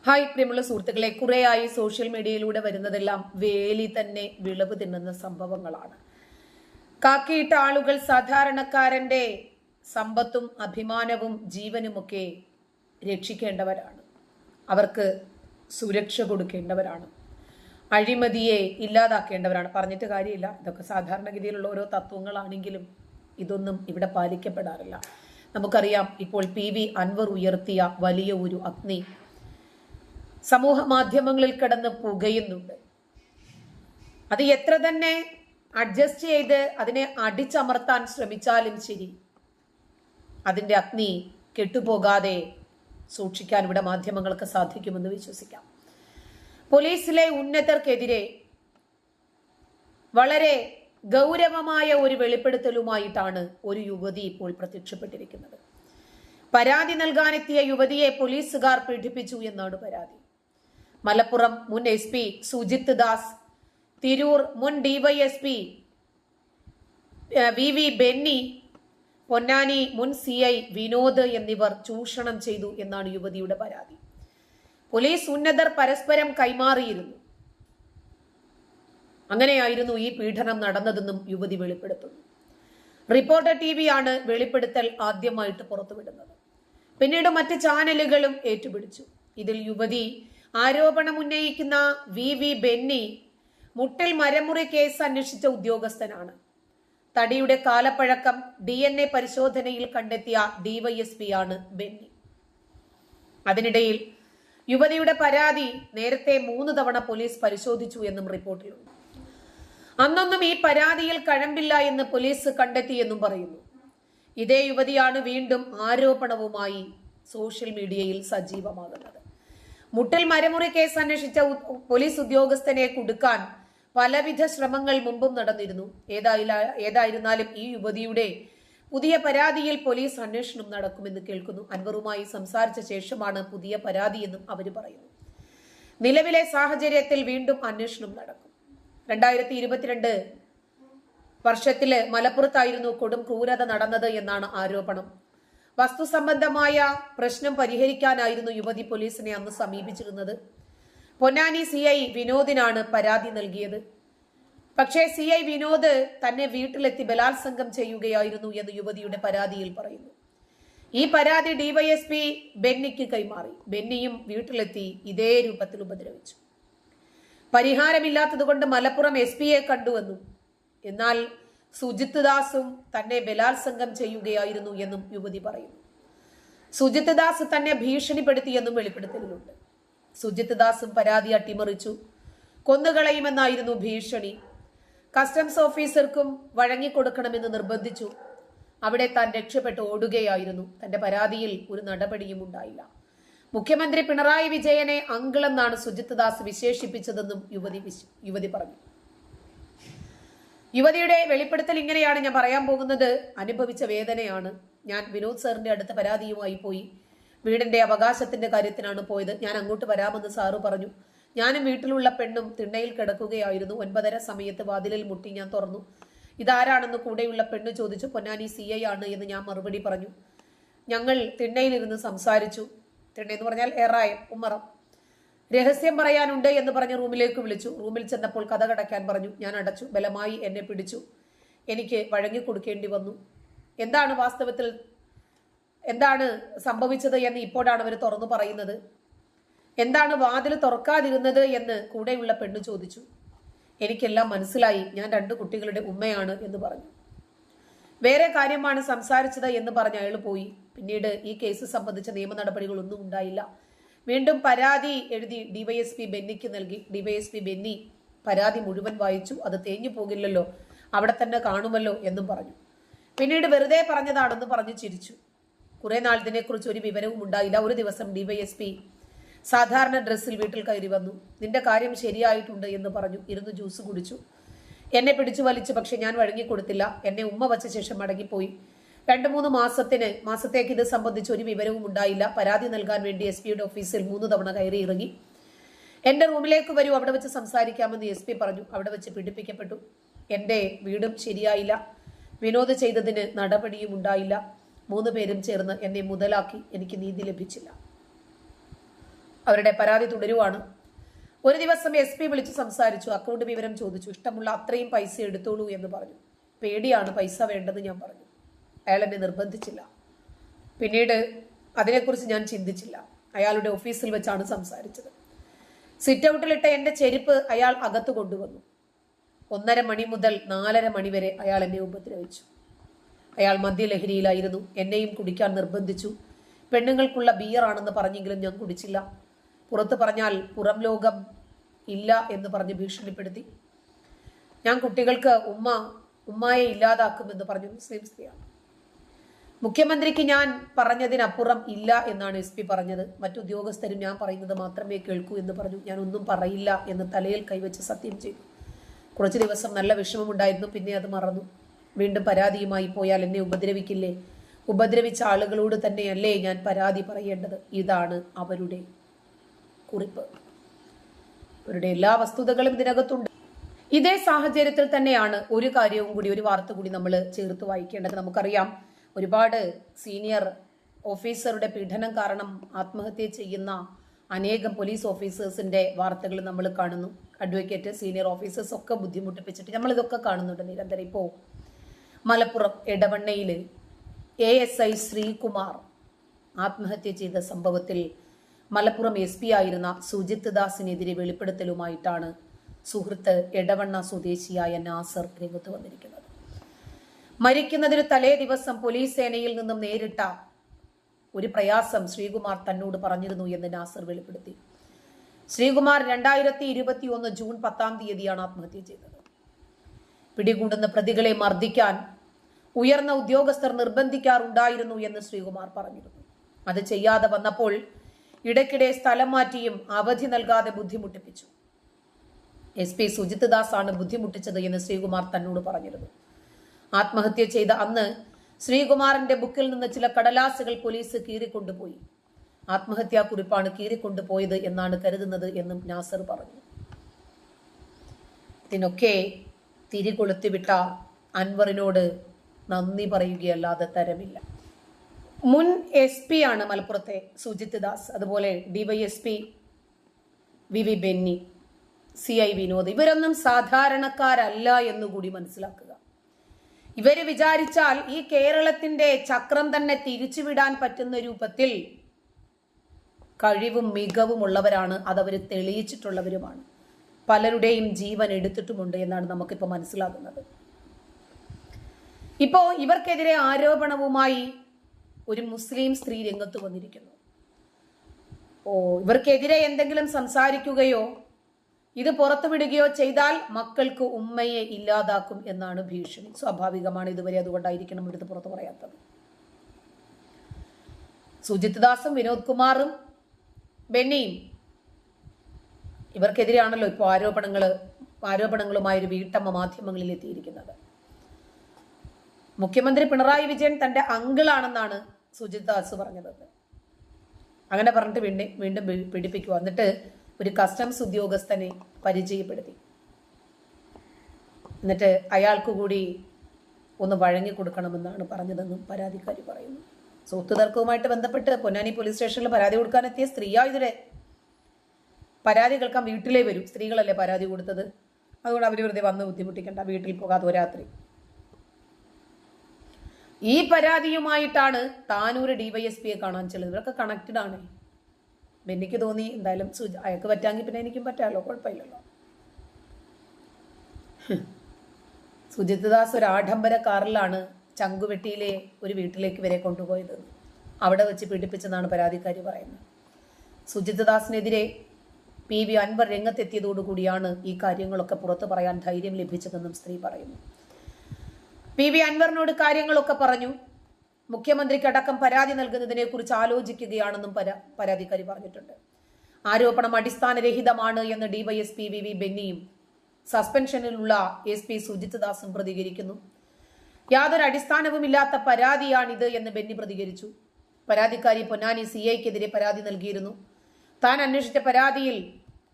Hi പ്രിയമുള്ള സുഹൃത്തുക്കളെ, കുറേയായി social മീഡിയയിലൂടെ വരുന്നതെല്ലാം വേലി തന്നെ വിളവ് തിന്നുന്ന സംഭവങ്ങളാണ്. കാക്കിയിട്ട ആളുകൾ സാധാരണക്കാരന്റെ സമ്പത്തും അഭിമാനവും ജീവനുമൊക്കെ രക്ഷിക്കേണ്ടവരാണ്. അവർക്ക് സുരക്ഷ കൊടുക്കേണ്ടവരാണ്. അഴിമതിയെ ഇല്ലാതാക്കേണ്ടവരാണ്. പറഞ്ഞിട്ട് കാര്യമില്ല, ഇതൊക്കെ സാധാരണഗതിയിലുള്ള ഓരോ തത്വങ്ങളാണെങ്കിലും ഇതൊന്നും ഇവിടെ പാലിക്കപ്പെടാറില്ല. നമുക്കറിയാം, ഇപ്പോൾ PV അൻവർ ഉയർത്തിയ വലിയ ഒരു അഗ്നി സമൂഹ മാധ്യമങ്ങളിൽ കിടന്ന് പുകയുന്നുണ്ട്. അത് എത്ര തന്നെ അഡ്ജസ്റ്റ് ചെയ്ത് അതിനെ അടിച്ചമർത്താൻ ശ്രമിച്ചാലും ശരി, അതിന്റെ അഗ്നി കെട്ടുപോകാതെ സൂക്ഷിക്കാൻ ഇവിടെ മാധ്യമങ്ങൾക്ക് സാധിക്കുമെന്ന് വിശ്വസിക്കാം. പോലീസിലെ ഉന്നതർക്കെതിരെ വളരെ ഗൗരവമായ ഒരു വെളിപ്പെടുത്തലുമായിട്ടാണ് ഒരു യുവതി ഇപ്പോൾ പ്രത്യക്ഷപ്പെട്ടിരിക്കുന്നത്. പരാതി നൽകാനെത്തിയ യുവതിയെ പോലീസുകാർ പീഡിപ്പിച്ചു എന്നാണ് പരാതി. മലപ്പുറം മുൻ SP സുജിത്ത് ദാസ്, തിരൂർ മുൻ DYSP VV ബെന്നി, പൊന്നാനി മുൻ CI വിനോദ് എന്നിവർ ചൂഷണം ചെയ്തു എന്നാണ് യുവതിയുടെ പരാതി. പോലീസ് ഉന്നതർ പരസ്പരം കൈമാറിയിരുന്നു. അങ്ങനെയായിരുന്നു ഈ പീഡനം നടന്നതെന്നും യുവതി വെളിപ്പെടുത്തുന്നു. റിപ്പോർട്ടർ TV ആണ് വെളിപ്പെടുത്തൽ ആദ്യമായിട്ട് പുറത്തുവിടുന്നത്. പിന്നീട് മറ്റ് ചാനലുകളും ഏറ്റുപിടിച്ചു. ഇതിൽ യുവതി ആരോപണം ഉന്നയിക്കുന്ന VV ബെന്നി മുട്ടിൽ മരമുറി കേസ് അന്വേഷിച്ച ഉദ്യോഗസ്ഥനാണ്. തടിയുടെ കാലപ്പഴക്കം DNA പരിശോധനയിൽ കണ്ടെത്തിയ DYSP ആണ് ബെന്നി. അതിനിടയിൽ യുവതിയുടെ പരാതി നേരത്തെ 3 തവണ പോലീസ് പരിശോധിച്ചു എന്നും റിപ്പോർട്ടിലുണ്ട്. അന്നൊന്നും ഈ പരാതിയിൽ കഴമ്പില്ല എന്ന് പോലീസ് കണ്ടെത്തിയെന്നും പറയുന്നു. ഇതേ യുവതിയാണ് വീണ്ടും ആരോപണവുമായി സോഷ്യൽ മീഡിയയിൽ സജീവമാകുന്നത്. മുട്ടിൽ മരമുറി കേസ് അന്വേഷിച്ച പോലീസ് ഉദ്യോഗസ്ഥനെ കുടുക്കാൻ പലവിധ ശ്രമങ്ങൾ മുമ്പും നടന്നിരുന്നു. ഏതായിരുന്നാലും ഈ യുവതിയുടെ പുതിയ പരാതിയിൽ പോലീസ് അന്വേഷണം നടക്കുമെന്ന് കേൾക്കുന്നു. അൻവറുമായി സംസാരിച്ച ശേഷമാണ് പുതിയ പരാതിയെന്നും അവർ പറയുന്നു. നിലവിലെ സാഹചര്യത്തിൽ വീണ്ടും അന്വേഷണം നടക്കും. 2022 വർഷത്തില് മലപ്പുറത്തായിരുന്നു കൊടും ക്രൂരത നടന്നത് എന്നാണ് ആരോപണം. വസ്തുസംബന്ധമായ പ്രശ്നം പരിഹരിക്കാനായിരുന്നു യുവതി പോലീസിനെ അന്ന് സമീപിച്ചിരുന്നത്. പൊന്നാനി CI വിനോദിനാണ് പരാതി നൽകിയത്. പക്ഷേ CI വിനോദ് തന്നെ വീട്ടിലെത്തി ബലാത്സംഗം ചെയ്യുകയായിരുന്നു എന്ന് യുവതിയുടെ പരാതിയിൽ പറയുന്നു. ഈ പരാതി DYSP ബെന്നിക്ക് കൈമാറി. ബെന്നിയും വീട്ടിലെത്തി ഇതേ രൂപത്തിൽ ഉപദ്രവിച്ചു. പരിഹാരമില്ലാത്തതുകൊണ്ട് മലപ്പുറം SP കണ്ടുവെന്നും എന്നാൽ സുജിത്ത് ദാസും തന്നെ ബലാത്സംഗം ചെയ്യുകയായിരുന്നു എന്നും യുവതി പറയുന്നു. സുജിത്ത് ദാസ് തന്നെ ഭീഷണിപ്പെടുത്തിയെന്നും വെളിപ്പെടുത്തലുണ്ട്. സുജിത്ത് ദാസും പരാതി അട്ടിമറിച്ചു, കൊന്നുകളയുമെന്നായിരുന്നു ഭീഷണി. കസ്റ്റംസ് ഓഫീസർക്കും വഴങ്ങിക്കൊടുക്കണമെന്ന് നിർബന്ധിച്ചു. അവിടെ താൻ രക്ഷപ്പെട്ട് ഓടുകയായിരുന്നു. തന്റെ പരാതിയിൽ ഒരു നടപടിയും ഉണ്ടായില്ല. മുഖ്യമന്ത്രി പിണറായി വിജയനെ അങ്കിൾ എന്നാണ് സുജിത്ത് ദാസ് വിശേഷിപ്പിച്ചതെന്നും യുവതി പറഞ്ഞു. യുവതിയുടെ വെളിപ്പെടുത്തൽ ഇങ്ങനെയാണ്. ഞാൻ പറയാൻ പോകുന്നത് അനുഭവിച്ച വേദനയാണ്. ഞാൻ വിനോദ് സാറിന്റെ അടുത്ത പരാതിയുമായി പോയി. വീടിന്റെ അവകാശത്തിന്റെ കാര്യത്തിനാണ് പോയത്. ഞാൻ അങ്ങോട്ട് വരാമെന്ന് സാറ് പറഞ്ഞു. ഞാനും വീട്ടിലുള്ള പെണ്ണും തിണ്ണയിൽ കിടക്കുകയായിരുന്നു. 9:30 സമയത്ത് വാതിലിൽ മുട്ടി. ഞാൻ തുറന്നു. ഇതാരാണെന്ന് കൂടെയുള്ള പെണ്ണ് ചോദിച്ചു. പൊന്നാനി CI ആണ് എന്ന് ഞാൻ മറുപടി പറഞ്ഞു. ഞങ്ങൾ തിണ്ണയിലിരുന്ന് സംസാരിച്ചു. തിണ്ണയെന്ന് പറഞ്ഞാൽ ഏറായം, ഉമ്മറം. രഹസ്യം പറയാനുണ്ട് എന്ന് പറഞ്ഞ് റൂമിലേക്ക് വിളിച്ചു. റൂമിൽ ചെന്നപ്പോൾ കഥ കടയ്ക്കാൻ പറഞ്ഞു. ഞാൻ അടച്ചു. ബലമായി എന്നെ പിടിച്ചു. എനിക്ക് വഴങ്ങിക്കൊടുക്കേണ്ടി വന്നു. എന്താണ് വാസ്തവത്തിൽ എന്താണ് സംഭവിച്ചത് എന്ന് ഇപ്പോഴാണ് അവർ തുറന്നു പറയുന്നത്. എന്താണ് വാതിൽ തുറക്കാതിരുന്നത് എന്ന് കൂടെയുള്ള പെണ്ണ് ചോദിച്ചു. എനിക്കെല്ലാം മനസ്സിലായി. ഞാൻ 2 കുട്ടികളുടെ ഉമ്മയാണ് എന്ന് പറഞ്ഞു. വേറെ കാര്യമാണ് സംസാരിച്ചത് എന്ന് പറഞ്ഞ് അയാൾ പോയി. പിന്നീട് ഈ കേസ് സംബന്ധിച്ച നിയമ നടപടികളൊന്നും ഉണ്ടായില്ല. വീണ്ടും പരാതി എഴുതി DYSP ബെന്നിക്ക് നൽകി. DYSP ബെന്നി പരാതി മുഴുവൻ വായിച്ചു. അത് തേഞ്ഞു പോകില്ലല്ലോ, അവിടെ തന്നെ കാണുമല്ലോ എന്നും പറഞ്ഞു. പിന്നീട് വെറുതെ പറഞ്ഞതാണെന്ന് പറഞ്ഞു ചിരിച്ചു. കുറെ നാൾ ഇതിനെക്കുറിച്ച് ഒരു വിവരവും ഉണ്ടായില്ല. ഒരു ദിവസം DYSP സാധാരണ ഡ്രസ്സിൽ വീട്ടിൽ കയറി വന്നു. നിന്റെ കാര്യം ശരിയായിട്ടുണ്ട് എന്ന് പറഞ്ഞു. ഇരുന്ന് ജ്യൂസ് കുടിച്ചു. എന്നെ പിടിച്ചു വലിച്ചു. പക്ഷെ ഞാൻ വഴങ്ങിക്കൊടുത്തില്ല. എന്നെ ഉമ്മ വച്ച ശേഷം മടങ്ങിപ്പോയി. 2-3 മാസത്തേക്ക് ഇത് സംബന്ധിച്ച് ഒരു വിവരവും ഉണ്ടായില്ല. പരാതി നൽകാൻ വേണ്ടി SP ഓഫീസിൽ 3 തവണ കയറി ഇറങ്ങി. എന്റെ റൂമിലേക്ക് വരൂ, അവിടെ വെച്ച് സംസാരിക്കാമെന്ന് SP പറഞ്ഞു. അവിടെ വെച്ച് പീഡിപ്പിക്കപ്പെട്ടു. എന്റെ വീടും ശരിയായില്ല. വിനോദ് ചെയ്തതിന് നടപടിയും ഉണ്ടായില്ല. 3 പേരും ചേർന്ന് എന്നെ മുതലാക്കി. എനിക്ക് നീതി ലഭിച്ചില്ല. അവരുടെ പരാതി തുടരുവാണ്. ഒരു ദിവസം SP വിളിച്ച് സംസാരിച്ചു, അക്കൗണ്ട് വിവരം ചോദിച്ചു. ഇഷ്ടമുള്ള അത്രയും പൈസ എടുത്തോളൂ എന്ന് പറഞ്ഞു. പേടിയാണ്, പൈസ വേണ്ടത് ഞാൻ പറഞ്ഞു. അയാൾ എന്നെ നിർബന്ധിച്ചില്ല. പിന്നീട് അതിനെക്കുറിച്ച് ഞാൻ ചിന്തിച്ചില്ല. അയാളുടെ ഓഫീസിൽ വെച്ചാണ് സംസാരിച്ചത്. സിറ്റ് ഔട്ടിലിട്ട എൻ്റെ ചെരുപ്പ് അയാൾ അകത്ത് കൊണ്ടുവന്നു. 1:30 മണി മുതൽ 4:30 മണി വരെ അയാൾ എന്നെ ഉപദ്രവിച്ചു. അയാൾ മദ്യലഹരിയിലായിരുന്നു. എന്നെയും കുടിക്കാൻ നിർബന്ധിച്ചു. പെണ്ണുങ്ങൾക്കുള്ള ബിയറാണെന്ന് പറഞ്ഞെങ്കിലും ഞാൻ കുടിച്ചില്ല. പുറത്ത് പറഞ്ഞാൽ പുറം ലോകം ഇല്ല എന്ന് പറഞ്ഞ് ഭീഷണിപ്പെടുത്തി. ഞാൻ കുട്ടികൾക്ക് ഉമ്മായെ ഇല്ലാതാക്കുമെന്ന് പറഞ്ഞു. മുസ്ലിം സ്ത്രീയാണ്. മുഖ്യമന്ത്രിക്ക് ഞാൻ പറഞ്ഞതിനപ്പുറം ഇല്ല എന്നാണ് SP പറഞ്ഞത്. മറ്റുദ്യോഗസ്ഥരും ഞാൻ പറയുന്നത് മാത്രമേ കേൾക്കൂ എന്ന് പറഞ്ഞു. ഞാൻ ഒന്നും പറയില്ല എന്ന് തലയിൽ കൈവച്ച് സത്യം ചെയ്തു. കുറച്ചു ദിവസം നല്ല വിഷമമുണ്ടായിരുന്നു. പിന്നെ അത് മറന്നു. വീണ്ടും പരാതിയുമായി പോയാൽ എന്നെ ഉപദ്രവിക്കില്ലേ? ഉപദ്രവിച്ച ആളുകളോട് തന്നെയല്ലേ ഞാൻ പരാതി പറയേണ്ടത്? ഇതാണ് അവരുടെ കുറിപ്പ്. അവരുടെ എല്ലാ വസ്തുതകളും ഇതിനകത്തുണ്ട്. ഇതേ സാഹചര്യത്തിൽ തന്നെയാണ് ഒരു കാര്യവും കൂടി, ഒരു വാർത്ത കൂടി നമ്മൾ ചേർത്ത് വായിക്കേണ്ടത്. നമുക്കറിയാം, ഒരുപാട് സീനിയർ ഓഫീസറുടെ പീഡനം കാരണം ആത്മഹത്യ ചെയ്യുന്ന അനേകം പോലീസ് ഓഫീസേഴ്സിന്റെ വാർത്തകൾ നമ്മൾ കാണുന്നു. അഡ്വക്കേറ്റ്, സീനിയർ ഓഫീസേഴ്സ് ഒക്കെ ബുദ്ധിമുട്ടിപ്പിച്ചിട്ട് നമ്മളിതൊക്കെ കാണുന്നുണ്ട് നിരന്തരം. ഇപ്പോൾ മലപ്പുറം എടവണ്ണയിൽ ASI ശ്രീകുമാർ ആത്മഹത്യ ചെയ്ത സംഭവത്തിൽ മലപ്പുറം SP ആയിരുന്ന സുജിത് ദാസിനെതിരെ വെളിപ്പെടുത്തലുമായിട്ടാണ് സുഹൃത്ത് എടവണ്ണ സ്വദേശിയായ നാസർ രംഗത്ത് വന്നിരിക്കുന്നത്. മരിക്കുന്നതിന് തലേ ദിവസം പോലീസ് സേനയിൽ നിന്നും നേരിട്ട ഒരു പ്രയാസം ശ്രീകുമാർ തന്നോട് പറഞ്ഞിരുന്നു എന്ന് നാസർ വെളിപ്പെടുത്തി. ശ്രീകുമാർ 2021 ജൂൺ 10-ാം തീയതിയാണ് ആത്മഹത്യ ചെയ്തത്. പിടികൂടുന്ന പ്രതികളെ മർദ്ദിക്കാൻ ഉയർന്ന ഉദ്യോഗസ്ഥർ നിർബന്ധിക്കാറുണ്ടായിരുന്നു എന്ന് ശ്രീകുമാർ പറഞ്ഞിരുന്നു. അത് ചെയ്യാതെ വന്നപ്പോൾ ഇടയ്ക്കിടെ സ്ഥലം മാറ്റിയും അവധി നൽകാതെ ബുദ്ധിമുട്ടിപ്പിച്ചു. SP സുജിത് ദാസ് ആണ് ബുദ്ധിമുട്ടിച്ചത് എന്ന് ശ്രീകുമാർ തന്നോട് പറഞ്ഞിരുന്നു. ആത്മഹത്യ ചെയ്ത അന്ന് ശ്രീകുമാറിന്റെ ബുക്കിൽ നിന്ന് ചില കടലാസുകൾ പോലീസ് കീറിക്കൊണ്ടുപോയി. ആത്മഹത്യാക്കുറിപ്പാണ് കീറിക്കൊണ്ടുപോയത് എന്നാണ് കരുതുന്നത് എന്നും നാസർ പറഞ്ഞു. ഇതിനൊക്കെ തിരികൊളുത്തിവിട്ട അൻവറിനോട് നന്ദി പറയുകയല്ലാതെ തരമില്ല. മുൻ SP ആണ് മലപ്പുറത്തെ സുജിത് ദാസ്. അതുപോലെ DYSP VV Benny, CI Vinod. ഇവരൊന്നും സാധാരണക്കാരല്ല എന്നുകൂടി മനസ്സിലാക്കുക. ഇവര് വിചാരിച്ചാൽ ഈ കേരളത്തിന്റെ ചക്രം തന്നെ തിരിച്ചുവിടാൻ പറ്റുന്ന രൂപത്തിൽ കഴിവും മികവും ഉള്ളവരാണ്. അതവർ തെളിയിച്ചിട്ടുള്ളവരുമാണ്. പലരുടെയും ജീവൻ എടുത്തിട്ടുമുണ്ട് എന്നാണ് നമുക്കിപ്പോൾ മനസ്സിലാകുന്നത്. ഇപ്പോ ഇവർക്കെതിരെ ആരോപണവുമായി ഒരു മുസ്ലിം സ്ത്രീ രംഗത്ത് വന്നിരിക്കുന്നു. ഇവർക്കെതിരെ എന്തെങ്കിലും സംസാരിക്കുകയോ ഇത് പുറത്തുവിടുകയോ ചെയ്താൽ മക്കൾക്ക് ഉമ്മയെ ഇല്ലാതാക്കും എന്നാണ് ഭീഷണി. സ്വാഭാവികമാണ്. ഇതുവരെ അതുകൊണ്ടായിരിക്കണം എടുത്ത് പുറത്തു പറയാത്തത്. സുജിത് ദാസും വിനോദ് കുമാറും ബെന്നിയും ഇവർക്കെതിരെയാണല്ലോ ഇപ്പോൾ ആരോപണങ്ങളുമായി ഒരു വീട്ടമ്മ മാധ്യമങ്ങളിൽ എത്തിയിരിക്കുന്നത്. മുഖ്യമന്ത്രി പിണറായി വിജയൻ തന്റെ അങ്കിളാണെന്നാണ് സുജിത് ദാസ് പറഞ്ഞത്. അങ്ങനെ പറഞ്ഞിട്ട് വീണ്ടും പീഡിപ്പിക്കുക. എന്നിട്ട് ഒരു കസ്റ്റംസ് ഉദ്യോഗസ്ഥനെ പരിചയപ്പെടുത്തി. എന്നിട്ട് അയാൾക്ക് കൂടി ഒന്ന് വഴങ്ങി കൊടുക്കണമെന്നാണ് പറഞ്ഞതെന്നും പരാതിക്കാരി പറയുന്നു. സ്വത്ത് തർക്കവുമായിട്ട് ബന്ധപ്പെട്ട് പൊന്നാനി പോലീസ് സ്റ്റേഷനിൽ പരാതി കൊടുക്കാനെത്തിയ സ്ത്രീയായതിരെ പരാതി കേൾക്കാൻ വീട്ടിലേ വരും. സ്ത്രീകളല്ലേ പരാതി കൊടുത്തത്. അതുകൊണ്ട് അവർ വെറുതെ വന്ന് ബുദ്ധിമുട്ടിക്കണ്ട, വീട്ടിൽ പോകാതെ രാത്രി. ഈ പരാതിയുമായിട്ടാണ് താനൂർ DYSPയെ കാണാൻ ചെല്ലുന്നത്. ഇവരൊക്കെ കണക്റ്റഡ് ആണ്. ബെന്നിക്ക് തോന്നി എന്തായാലും അയാൾക്ക് പറ്റാമെങ്കിൽ പിന്നെ എനിക്കും പറ്റാമല്ലോ, കുഴപ്പമില്ലല്ലോ. സുജിത് ദാസ് ഒരു ആഡംബര കാറിലാണ് ചങ്കുവെട്ടിയിലെ ഒരു വീട്ടിലേക്ക് വരെ കൊണ്ടുപോയത്. അവിടെ വെച്ച് പീഡിപ്പിച്ചെന്നാണ് പരാതിക്കാരി പറയുന്നത്. സുജിത് ദാസിനെതിരെ PV അൻവർ രംഗത്തെത്തിയതോടുകൂടിയാണ് ഈ കാര്യങ്ങളൊക്കെ പുറത്തു പറയാൻ ധൈര്യം ലഭിച്ചതെന്നും സ്ത്രീ പറയുന്നു. PV അൻവറിനോട് കാര്യങ്ങളൊക്കെ പറഞ്ഞു. മുഖ്യമന്ത്രിക്കടക്കം പരാതി നൽകുന്നതിനെ കുറിച്ച് ആലോചിക്കുകയാണെന്നും പരാതിക്കാരി പറഞ്ഞിട്ടുണ്ട്. ആരോപണം അടിസ്ഥാനരഹിതമാണ് എന്ന് DYSP VV ബെന്നിയും സസ്പെൻഷനിലുള്ള SP സുജിത് ദാസും പ്രതികരിക്കുന്നു. യാതൊരു അടിസ്ഥാനവുമില്ലാത്ത പരാതിയാണിത് എന്ന് ബെന്നി പ്രതികരിച്ചു. പരാതിക്കാരി പൊന്നാനി CIക്കെതിരെ പരാതി നൽകിയിരുന്നു. താൻ അന്വേഷിച്ച പരാതിയിൽ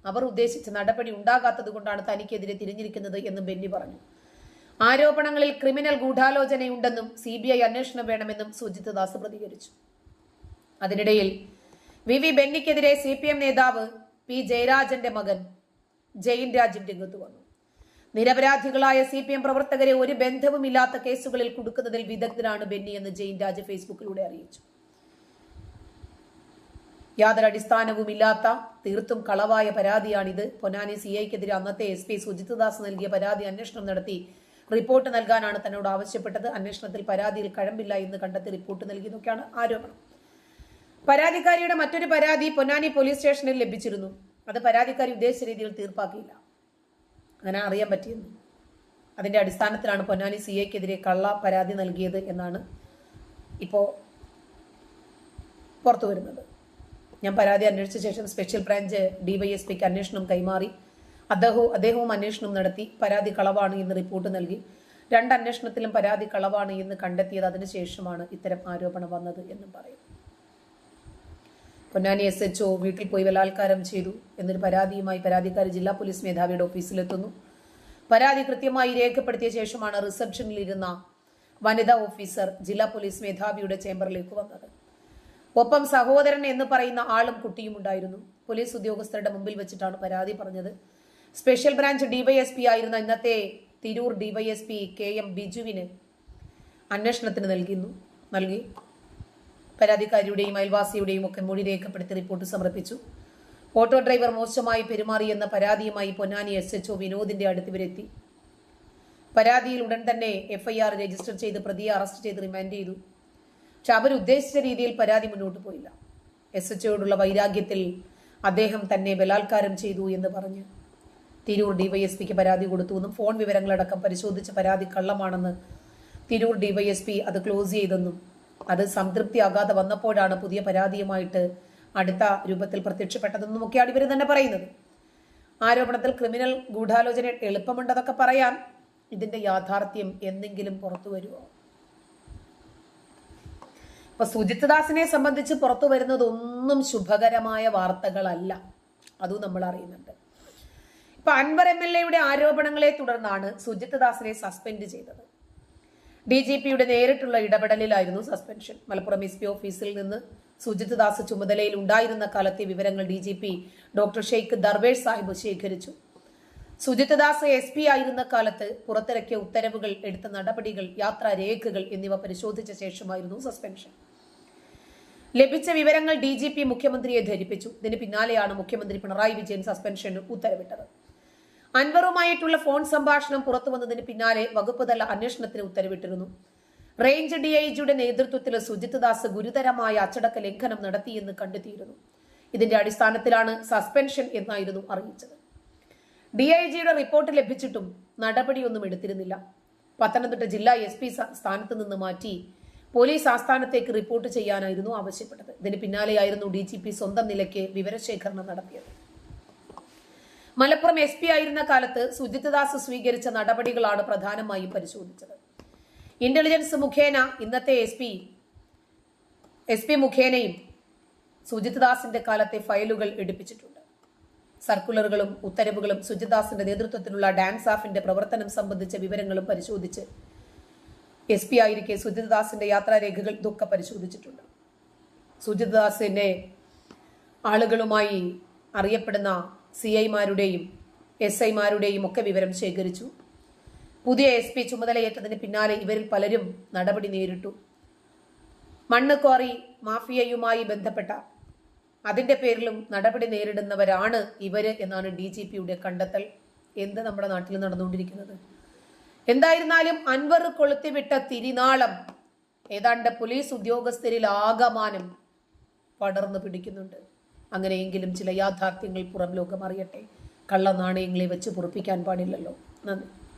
അവർ ഉദ്ദേശിച്ച നടപടി ഉണ്ടാകാത്തത് കൊണ്ടാണ് തനിക്കെതിരെ തിരിഞ്ഞിരിക്കുന്നത് എന്നും ബെന്നി പറഞ്ഞു. ആരോപണങ്ങളിൽ ക്രിമിനൽ ഗൂഢാലോചനയുണ്ടെന്നും CBI അന്വേഷണം വേണമെന്നും സുജിത് ദാസ് പ്രതികരിച്ചു. അതിനിടയിൽ വി ബെന്നിക്കെതിരെ CPM നേതാവ് പി ജയരാജന്റെ മകൻ ജയിൻ രാജൻ രംഗത്ത് വന്നു. നിരപരാധികളായ CPM പ്രവർത്തകരെ ഒരു ബന്ധവുമില്ലാത്ത കേസുകളിൽ കുടുക്കുന്നതിൽ വിദഗ്ധനാണ് ബെന്നി എന്ന് ജയിൻ രാജ് ഫേസ്ബുക്കിലൂടെ അറിയിച്ചു. യാതൊരു അടിസ്ഥാനവുമില്ലാത്ത തീർത്തും കളവായ പരാതിയാണിത്. പൊന്നാനി CIക്കെതിരെ അന്നത്തെ SP സുജിത് ദാസ് നൽകിയ പരാതി അന്വേഷണം നടത്തി റിപ്പോർട്ട് നൽകാനാണ് തന്നോട് ആവശ്യപ്പെട്ടത്. അന്വേഷണത്തിൽ പരാതിയിൽ കഴമ്പില്ല എന്ന് കണ്ടെത്തി റിപ്പോർട്ട് നൽകിയതൊക്കെയാണ് ആരോപണം. പരാതിക്കാരിയുടെ മറ്റൊരു പരാതി പൊന്നാനി പോലീസ് സ്റ്റേഷനിൽ ലഭിച്ചിരുന്നു. അത് പരാതിക്കാരി ഉദ്ദേശിച്ച രീതിയിൽ തീർപ്പാക്കിയില്ല. അങ്ങനെ അറിയാൻ പറ്റിയിരുന്നു. അതിന്റെ അടിസ്ഥാനത്തിലാണ് പൊന്നാനി CIക്കെതിരെ കള്ള പരാതി നൽകിയത് എന്നാണ് ഇപ്പോൾ പുറത്തു വരുന്നത്. ഞാൻ പരാതി അന്വേഷിച്ച ശേഷം സ്പെഷ്യൽ ബ്രാഞ്ച് DYSPക്ക് അന്വേഷണം കൈമാറി. അദ്ദേഹവും അന്വേഷണം നടത്തി പരാതി കളവാണ് എന്ന് റിപ്പോർട്ട് നൽകി. 2 അന്വേഷണത്തിലും പരാതി കളവാണ് എന്ന് കണ്ടെത്തിയത് അതിനുശേഷമാണ് ഇത്തരം ആരോപണം വന്നത് എന്നും പറയും. പൊന്നാനി SHO വീട്ടിൽ പോയി ബലാത്കാരം ചെയ്തു എന്നൊരു പരാതിയുമായി പരാതിക്കാരി ജില്ലാ പോലീസ് മേധാവിയുടെ ഓഫീസിലെത്തുന്നു. പരാതി കൃത്യമായി രേഖപ്പെടുത്തിയ ശേഷമാണ് റിസപ്ഷനിലിരുന്ന വനിതാ ഓഫീസർ ജില്ലാ പോലീസ് മേധാവിയുടെ ചേംബറിലേക്ക് വന്നത്. ഒപ്പം സഹോദരൻ എന്ന് പറയുന്ന ആളും കുട്ടിയും ഉണ്ടായിരുന്നു. പോലീസ് ഉദ്യോഗസ്ഥരുടെ മുമ്പിൽ വെച്ചിട്ടാണ് പരാതി പറഞ്ഞത്. സ്പെഷ്യൽ ബ്രാഞ്ച് DYSP ആയിരുന്ന ഇന്നത്തെ തിരൂർ DYSP KM ബിജുവിന് അന്വേഷണത്തിന് നൽകി. പരാതിക്കാരിയുടെയും അയൽവാസിയുടെയും ഒക്കെ മൊഴി രേഖപ്പെടുത്തി റിപ്പോർട്ട് സമർപ്പിച്ചു. ഓട്ടോ ഡ്രൈവർ മോശമായി പെരുമാറിയെന്ന പരാതിയുമായി പൊന്നാനി SHO വിനോദിന്റെ അടുത്ത് ഇവരെത്തി. പരാതിയിൽ ഉടൻ തന്നെ FIR രജിസ്റ്റർ ചെയ്ത് പ്രതിയെ അറസ്റ്റ് ചെയ്ത് റിമാൻഡ് ചെയ്തു. പക്ഷെ അവരുദ്ദേശിച്ച രീതിയിൽ പരാതി മുന്നോട്ട് പോയില്ല. SHOയോടുള്ള വൈരാഗ്യത്തിൽ അദ്ദേഹം തന്നെ ബലാത്കാരം ചെയ്തു എന്ന് പറഞ്ഞ് തിരൂർ DYSPക്ക് പരാതി കൊടുത്തുവെന്നും ഫോൺ വിവരങ്ങളടക്കം പരിശോധിച്ച പരാതി കള്ളമാണെന്ന് തിരൂർ DYSP അത് ക്ലോസ് ചെയ്തെന്നും അത് സംതൃപ്തിയാകാതെ വന്നപ്പോഴാണ് പുതിയ പരാതിയുമായിട്ട് അടുത്ത രൂപത്തിൽ പ്രത്യക്ഷപ്പെട്ടതെന്നും ഒക്കെയാണ് ഇവർ തന്നെ പറയുന്നത്. ആരോപണത്തിൽ ക്രിമിനൽ ഗൂഢാലോചന എളുപ്പമുണ്ടതൊക്കെ പറയാൻ. ഇതിന്റെ യാഥാർത്ഥ്യം എന്തെങ്കിലും പുറത്തു വരുമോ? ഇപ്പൊ സുജിത് ദാസിനെ സംബന്ധിച്ച് പുറത്തു വരുന്നത് ഒന്നും ശുഭകരമായ വാർത്തകളല്ല. അതും നമ്മൾ അറിയുന്നുണ്ട്. ഇപ്പൊ അൻവർ MLAയുടെ ആരോപണങ്ങളെ തുടർന്നാണ് സുജിത് ദാസിനെ സസ്പെൻഡ് ചെയ്തത്. DGPയുടെ നേരിട്ടുള്ള ഇടപെടലിലായിരുന്നു സസ്പെൻഷൻ. മലപ്പുറം SP ഓഫീസിൽ നിന്ന് സുജിത് ദാസ് ചുമതലയിൽ ഉണ്ടായിരുന്ന കാലത്തെ വിവരങ്ങൾ DGP ഡോക്ടർ ഷെയ്ഖ് ദർവേഷ് സാഹിബ് ശേഖരിച്ചു. സുജിത് ദാസ് SP ആയിരുന്ന കാലത്ത് പുറത്തിറക്കിയ ഉത്തരവുകൾ, എടുത്ത നടപടികൾ, യാത്രാരേഖകൾ എന്നിവ പരിശോധിച്ച ശേഷമായിരുന്നു സസ്പെൻഷൻ. ലഭിച്ച വിവരങ്ങൾ DGP മുഖ്യമന്ത്രിയെ ധരിപ്പിച്ചു. ഇതിന് പിന്നാലെയാണ് മുഖ്യമന്ത്രി പിണറായി വിജയൻ സസ്പെൻഷന് ഉത്തരവിട്ടത്. അൻവറുമായിട്ടുള്ള ഫോൺ സംഭാഷണം പുറത്തു വന്നതിന് പിന്നാലെ വകുപ്പ് തല അന്വേഷണത്തിന് ഉത്തരവിട്ടിരുന്നു. റേഞ്ച് DIGയുടെ നേതൃത്വത്തിൽ സുജിത് ദാസ് ഗുരുതരമായ അച്ചടക്ക ലംഘനം നടത്തിയെന്ന് കണ്ടെത്തിയിരുന്നു. ഇതിന്റെ അടിസ്ഥാനത്തിലാണ് സസ്പെൻഷൻ എന്നായിരുന്നു അറിയിച്ചത്. DIGയുടെ റിപ്പോർട്ട് ലഭിച്ചിട്ടും നടപടിയൊന്നും എടുത്തിരുന്നില്ല. പത്തനംതിട്ട ജില്ലാ SP സ്ഥാനത്ത് നിന്ന് മാറ്റി പോലീസ് ആസ്ഥാനത്തേക്ക് റിപ്പോർട്ട് ചെയ്യാനായിരുന്നു ആവശ്യപ്പെട്ടത്. ഇതിന് പിന്നാലെയായിരുന്നു DGP സ്വന്തം നിലയ്ക്ക് വിവരശേഖരണം നടത്തിയത്. മലപ്പുറം SP ആയിരുന്ന കാലത്ത് സുജിത് ദാസ് സ്വീകരിച്ച നടപടികളാണ് പ്രധാനമായും പരിശോധിച്ചത്. ഇന്റലിജൻസ് മുഖേന ഇന്നത്തെ SP മുഖേനയും സുജിത് ദാസിന്റെ കാലത്തെ ഫയലുകൾ എടുപ്പിച്ചിട്ടുണ്ട്. സർക്കുലറുകളും ഉത്തരവുകളും സുജിത് ദാസിന്റെ നേതൃത്വത്തിലുള്ള ഡാൻസ് ആഫിന്റെ പ്രവർത്തനം സംബന്ധിച്ച വിവരങ്ങളും പരിശോധിച്ച് SP ആയിരിക്കെ സുജിത് ദാസിന്റെ യാത്രാരേഖകൾ ഇതൊക്കെ പരിശോധിച്ചിട്ടുണ്ട്. സുജിത് ദാസിന്റെ ആളുകളുമായി അറിയപ്പെടുന്ന CIമാരുടെയും SIമാരുടെയും ഒക്കെ വിവരം ശേഖരിച്ചു. പുതിയ SP ചുമതലയേറ്റതിന് പിന്നാലെ ഇവരിൽ പലരും നടപടി നേരിട്ടു. മണ്ണ് ക്വാറി മാഫിയയുമായി ബന്ധപ്പെട്ട അതിന്റെ പേരിലും നടപടി നേരിടുന്നവരാണ് ഇവര് എന്നാണ് DGPയുടെ കണ്ടെത്തൽ. എന്ത് നമ്മുടെ നാട്ടിൽ നടന്നുകൊണ്ടിരിക്കുന്നത്? എന്തായിരുന്നാലും അൻവർ കൊളുത്തിവിട്ട തിരിനാളം ഏതാണ്ട് പോലീസ് ഉദ്യോഗസ്ഥരിൽ ആകമാനം പടർന്നു പിടിക്കുന്നുണ്ട്. അങ്ങനെയെങ്കിലും ചില യാഥാർത്ഥ്യങ്ങൾ പുറം ലോകം അറിയട്ടെ. കള്ള നാണയങ്ങളെ വെച്ച് പൊറുപ്പിക്കാൻ പാടില്ലല്ലോ. നന്ദി.